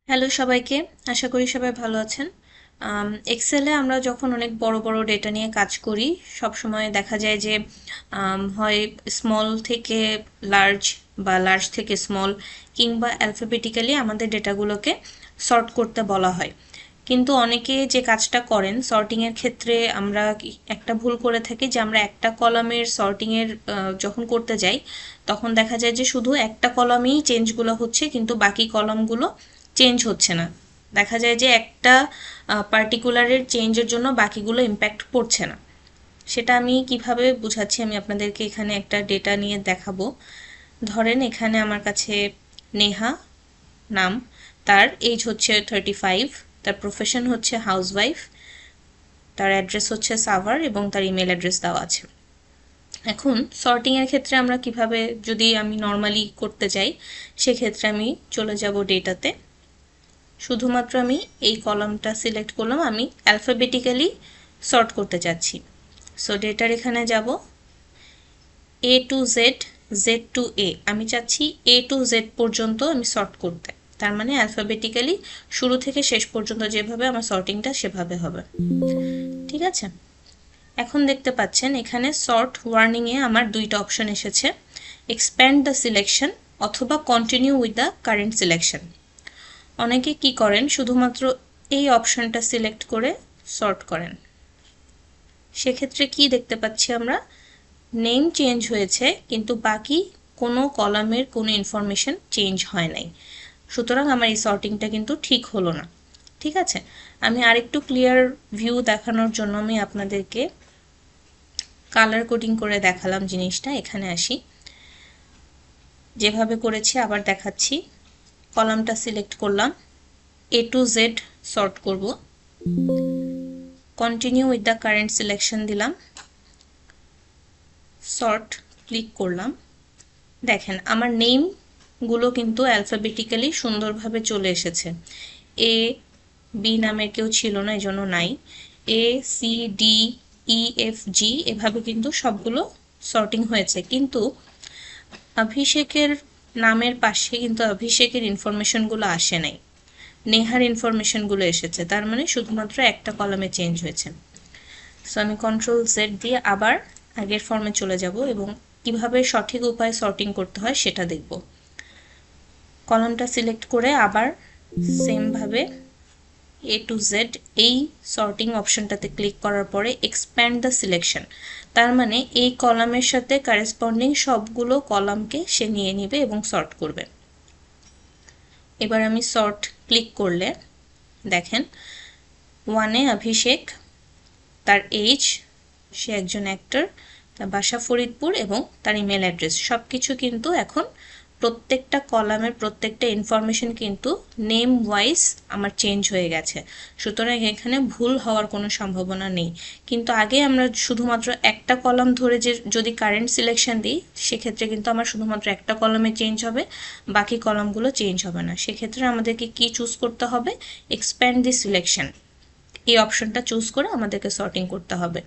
Hello সবাইকে, আশা করি সবাই ভালো আছেন। এক্সেলে আমরা যখন অনেক বড় বড় ডেটা নিয়ে কাজ করি, সব সময় দেখা যায় যে হয় স্মল থেকে লার্জ বা লার্জ থেকে স্মল কিংবা অ্যালফাবেটিক্যালি আমাদের ডেটাগুলোকে সর্ট করতে বলা হয়। কিন্তু অনেকে যে কাজটা করেন সর্টিংয়ের ক্ষেত্রে আমরা একটা ভুল করে থাকি যে আমরা একটা কলামের সর্টিংয়ের যখন করতে যাই তখন দেখা যায় যে শুধু একটা কলামেই চেঞ্জগুলো হচ্ছে, কিন্তু বাকি কলামগুলো চেঞ্জ হচ্ছে না। দেখা যায় যে একটা পার্টিকুলারের চেঞ্জের জন্য বাকিগুলো ইম্প্যাক্ট পড়ছে না। সেটা আমি কিভাবে বুঝাচ্ছি, আমি আপনাদেরকে এখানে একটা ডেটা নিয়ে দেখাবো। ধরেন এখানে আমার কাছে নেহা নাম, তার এজ হচ্ছে 35, তার প্রফেশন হচ্ছে হাউসওয়াইফ, তার অ্যাড্রেস হচ্ছে সাভার এবং তার ইমেল অ্যাড্রেস দেওয়া আছে। এখন সর্টিংয়ের ক্ষেত্রে আমরা কিভাবে, যদি আমি নর্মালি করতে চাই সেক্ষেত্রে আমি চলে যাব ডেটাতে। শুধুমাত্র আমি এই কলামটা সিলেক্ট করলাম, আমি অ্যালফাবেটিক্যালি সর্ট করতে চাচ্ছি। সো ডেটার এখানে যাব, এ টু জেড, জেড টু এ, আমি চাচ্ছি এ টু জেড পর্যন্ত আমি সর্ট করতে। তার মানে অ্যালফাবেটিক্যালি শুরু থেকে শেষ পর্যন্ত যেভাবে আমার সর্টিংটা সেভাবে হবে। ঠিক আছে, এখন দেখতে পাচ্ছেন এখানে সর্ট ওয়ার্নিংয়ে আমার দুইটা অপশন এসেছে, এক্সপ্যান্ড দ্য সিলেকশন অথবা continue with the current selection. অনেকে কি করেন, শুধুমাত্র এই অপশনটা সিলেক্ট করে সর্ট করেন। সেক্ষেত্রে কি দেখতে পাচ্ছি আমরা, নেম চেঞ্জ হয়েছে কিন্তু বাকি কোনো কলামের কোনো ইনফরমেশন চেঞ্জ হয় নাই। সুতরাং আমার এই সর্টিংটা কিন্তু ঠিক হলো না। ঠিক আছে, আমি আরেকটু ক্লিয়ার ভিউ দেখানোর জন্য আমি আপনাদেরকে কালার কোডিং করে দেখালাম জিনিসটা। এখানে আসি, যেভাবে করেছি আবার দেখাচ্ছি। কলামটা সিলেক্ট করলাম, এ টু জেড সর্ট করব, continue with the current selection দিলাম, সর্ট ক্লিক করলাম। দেখেন আমার নেমগুলো কিন্তু অ্যালফাবেটিক্যালি সুন্দরভাবে চলে এসেছে। এ বি নামের কেউ ছিল না, এই জন্য নাই। A C D E F G এভাবে কিন্তু সবগুলো সর্টিং হয়েছে, কিন্তু অভিষেকের নামের পাশে কিন্তু অভিষেকের ইনফরমেশনগুলো আসে নাই, নেহার ইনফরমেশনগুলো এসেছে। তার মানে শুধুমাত্র একটা কলামে চেঞ্জ হয়েছে। সো আমি কন্ট্রোল জেড দিয়ে আবার আগের ফর্মে চলে যাব এবং কিভাবে সঠিক উপায়ে সর্টিং করতে হয় সেটা দেখব। কলামটা সিলেক্ট করে আবার সেমভাবে এ টু জেড এই সর্টিং অপশনটাতে ক্লিক করার পরে এক্সপ্যান্ড দ্য সিলেকশন, তার মানে এই কলামের সাথে কারেসপন্ডিং সবগুলো কলামকে সে নিয়ে নেবে এবং সর্ট করবে। এবার আমি সর্ট ক্লিক করলে দেখেন ওয়ানে অভিষেক, তার এজ, সে একজন অ্যাক্টর, তার বাসা ফরিদপুর এবং তার ইমেল অ্যাড্রেস সব কিছু কিন্তু এখন প্রত্যেকটা কলামের প্রত্যেকটা ইনফরমেশন কিন্তু নেম ওয়াইজ আমার চেঞ্জ হয়ে গেছে। সুতরাং এখানে ভুল হওয়ার কোনো সম্ভাবনা নেই। কিন্তু আগে আমরা শুধুমাত্র একটা কলাম ধরে যে যদি কারেন্ট সিলেকশন দিই সেক্ষেত্রে কিন্তু আমার শুধুমাত্র একটা কলামে চেঞ্জ হবে, বাকি কলামগুলো চেঞ্জ হবে না। সেক্ষেত্রে আমাদেরকে কি চুজ করতে হবে, এক্সপ্যান্ড দি সিলেকশন, এই অপশনটা চুজ করে আমাদেরকে সর্টিং করতে হবে।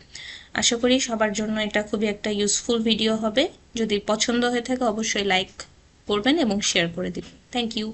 আশা করি সবার জন্য এটা খুবই একটা ইউজফুল ভিডিও হবে। যদি পছন্দ হয়ে থাকে অবশ্যই লাইক করবেন এবং শেয়ার করে দিবেন। Thank you.